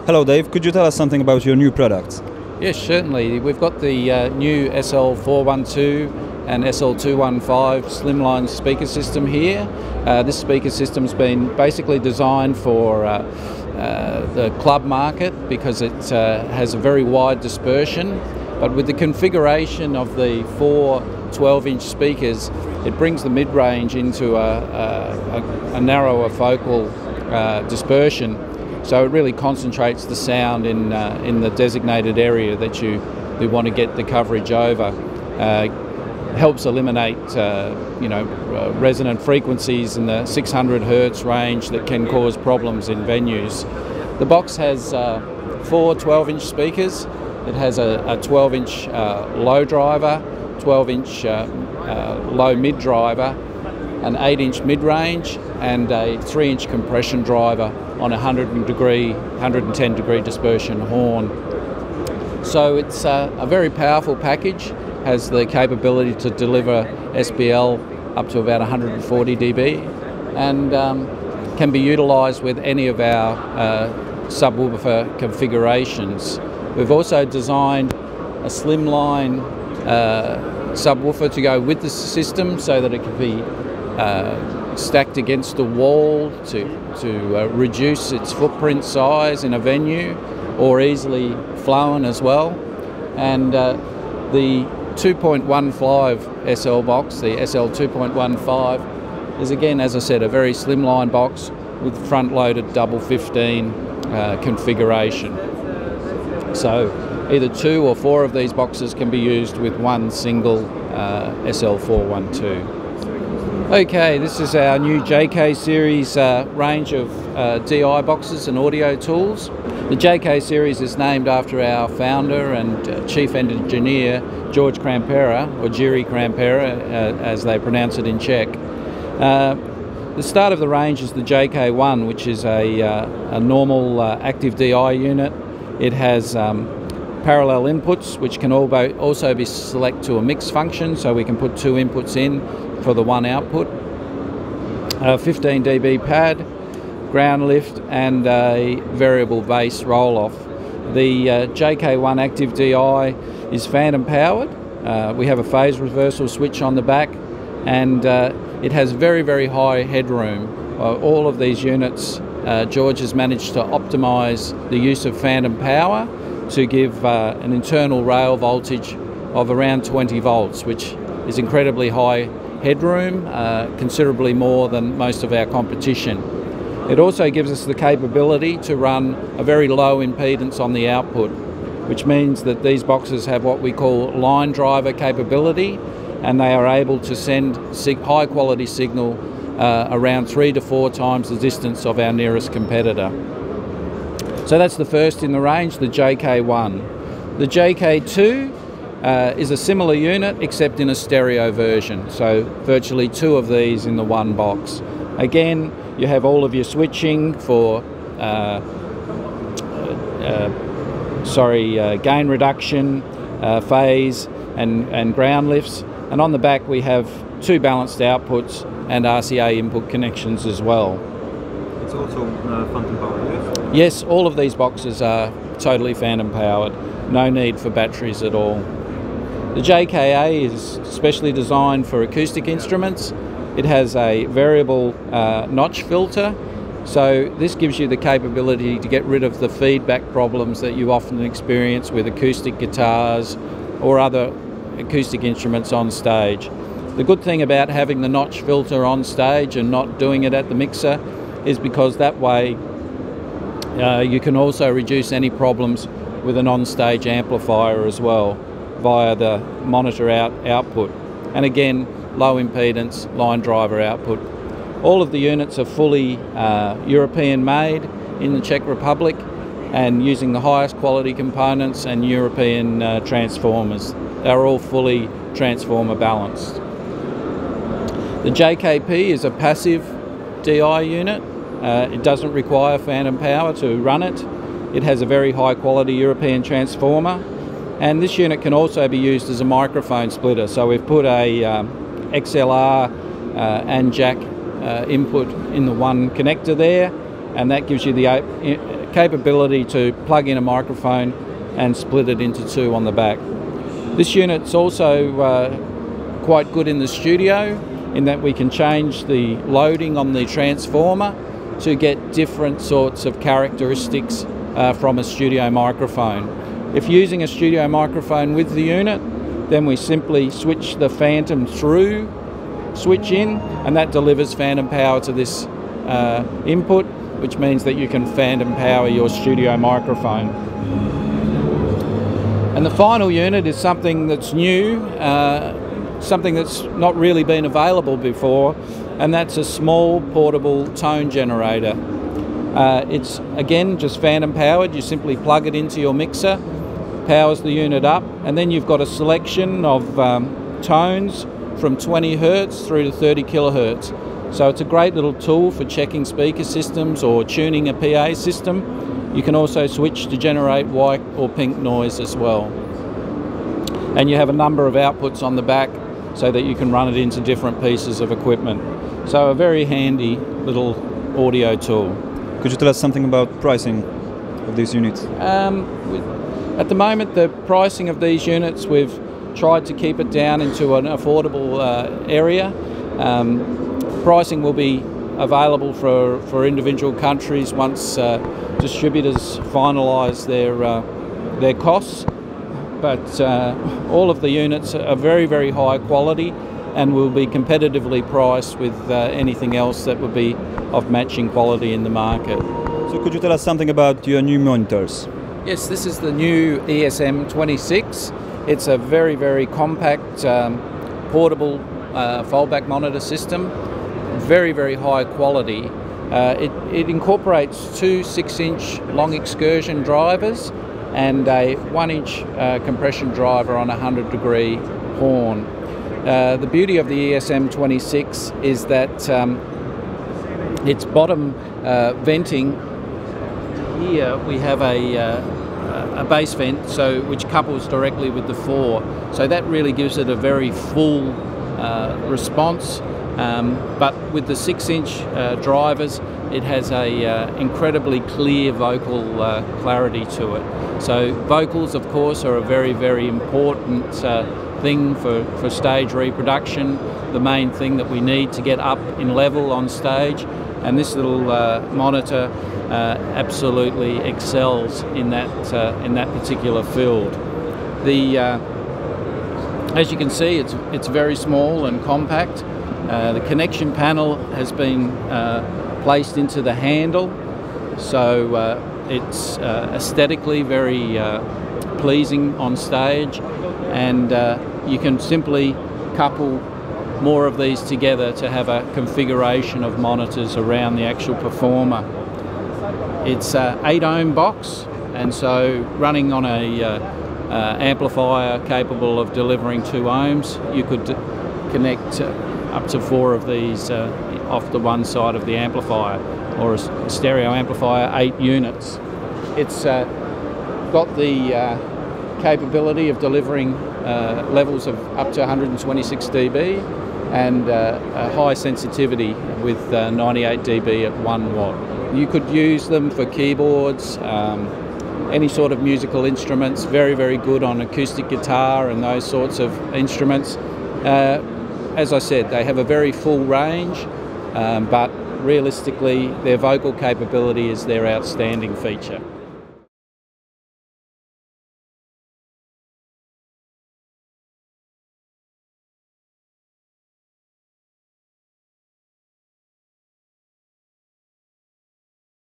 Hello Dave, could you tell us something about your new products? Yes, certainly. We've got the new SL412 and SL215 slimline speaker system here. This speaker system's been basically designed for the club market because it has a very wide dispersion, but with the configuration of the four 12-inch speakers, it brings the mid-range into a narrower focal dispersion. So it really concentrates the sound in the designated area that you want to get the coverage over. Helps eliminate resonant frequencies in the 600 Hertz range that can cause problems in venues. The box has four 12-inch speakers. It has a 12-inch low driver, 12-inch low mid driver, an 8-inch mid-range, and a 3-inch compression driver on a 110 degree dispersion horn. So it's a very powerful package, has the capability to deliver SPL up to about 140 dB, and can be utilised with any of our subwoofer configurations. We've also designed a slimline subwoofer to go with the system so that it can be stacked against the wall to reduce its footprint size in a venue, or easily flown as well. And the 2.15 SL box, the SL 2.15, is again, as I said, a very slimline box with front-loaded double 15 configuration. So either 2 or 4 of these boxes can be used with one single SL412. Okay, this is our new JK series range of DI boxes and audio tools. The JK series is named after our founder and chief engineer, George Krampera, or Jiri Krampera, as they pronounce it in Czech. The start of the range is the JK1, which is a normal active DI unit. It has parallel inputs, which can also be select to a mix function, so we can put 2 inputs in for the 1 output. 15 dB pad, ground lift, and a variable bass roll-off. The JK1 active DI is phantom powered. We have a phase reversal switch on the back, and it has very, very high headroom. All of these units, George has managed to optimise the use of phantom power to give an internal rail voltage of around 20 volts, which is incredibly high headroom, considerably more than most of our competition. It also gives us the capability to run a very low impedance on the output, which means that these boxes have what we call line driver capability, and they are able to send high quality signal around 3 to 4 times the distance of our nearest competitor. So that's the first in the range, the JK1. The JK2 is a similar unit, except in a stereo version, so virtually 2 of these in the one box. Again, you have all of your switching for gain reduction, phase, and ground lifts, and on the back we have 2 balanced outputs and RCA input connections as well. It's also phantom powered, yes? Yes, all of these boxes are totally phantom powered, no need for batteries at all. The JKA is specially designed for acoustic instruments. It has a variable notch filter, so this gives you the capability to get rid of the feedback problems that you often experience with acoustic guitars or other acoustic instruments on stage. The good thing about having the notch filter on stage and not doing it at the mixer is because that way you can also reduce any problems with an on-stage amplifier as well via the monitor output. And again, low impedance line driver output. All of the units are fully European made in the Czech Republic and using the highest quality components and European transformers. They're all fully transformer balanced. The JKP is a passive DI unit. It doesn't require phantom power to run it. It has a very high quality European transformer, and this unit can also be used as a microphone splitter. So we've put a XLR and jack input in the one connector there, and that gives you the capability to plug in a microphone and split it into two on the back. This unit's also quite good in the studio in that we can change the loading on the transformer to get different sorts of characteristics from a studio microphone. If using a studio microphone with the unit, then we simply switch the phantom through switch in, and that delivers phantom power to this input, which means that you can phantom power your studio microphone. And the final unit is something that's new, something that's not really been available before, and that's a small portable tone generator. It's again just phantom powered. You simply plug it into your mixer, powers the unit up, and then you've got a selection of tones from 20 Hertz through to 30 kilohertz. So it's a great little tool for checking speaker systems or tuning a PA system. You can also switch to generate white or pink noise as well. And you have a number of outputs on the back so that you can run it into different pieces of equipment. So a very handy little audio tool. Could you tell us something about pricing of these units? At the moment, the pricing of these units, we've tried to keep it down into an affordable area. Pricing will be available for individual countries once distributors finalise their costs. But all of the units are very, very high quality and will be competitively priced with anything else that would be of matching quality in the market. So could you tell us something about your new monitors? Yes, this is the new ESM26. It's a very, very compact portable foldback monitor system, very, very high quality. It incorporates two 6-inch long excursion drivers and a 1-inch compression driver on a 100-degree horn. The beauty of the ESM26 is that its bottom venting, here we have a base vent, which couples directly with the fore. So that really gives it a very full response. But with the 6-inch drivers, it has a incredibly clear vocal clarity to it. So vocals, of course, are a very, very important thing for stage reproduction, the main thing that we need to get up in level on stage, and this little monitor absolutely excels in that particular field. As you can see, it's very small and compact. The connection panel has been placed into the handle, so it's aesthetically very pleasing on stage, and you can simply couple more of these together to have a configuration of monitors around the actual performer. It's an 8-ohm box, and so running on a amplifier capable of delivering 2 ohms, you could connect up to 4 of these off the one side of the amplifier, or a stereo amplifier, 8 units. It's got the capability of delivering levels of up to 126 dB and a high sensitivity with 98 dB at 1 watt. You could use them for keyboards, any sort of musical instruments, very, very good on acoustic guitar and those sorts of instruments. As I said, they have a very full range, but realistically their vocal capability is their outstanding feature.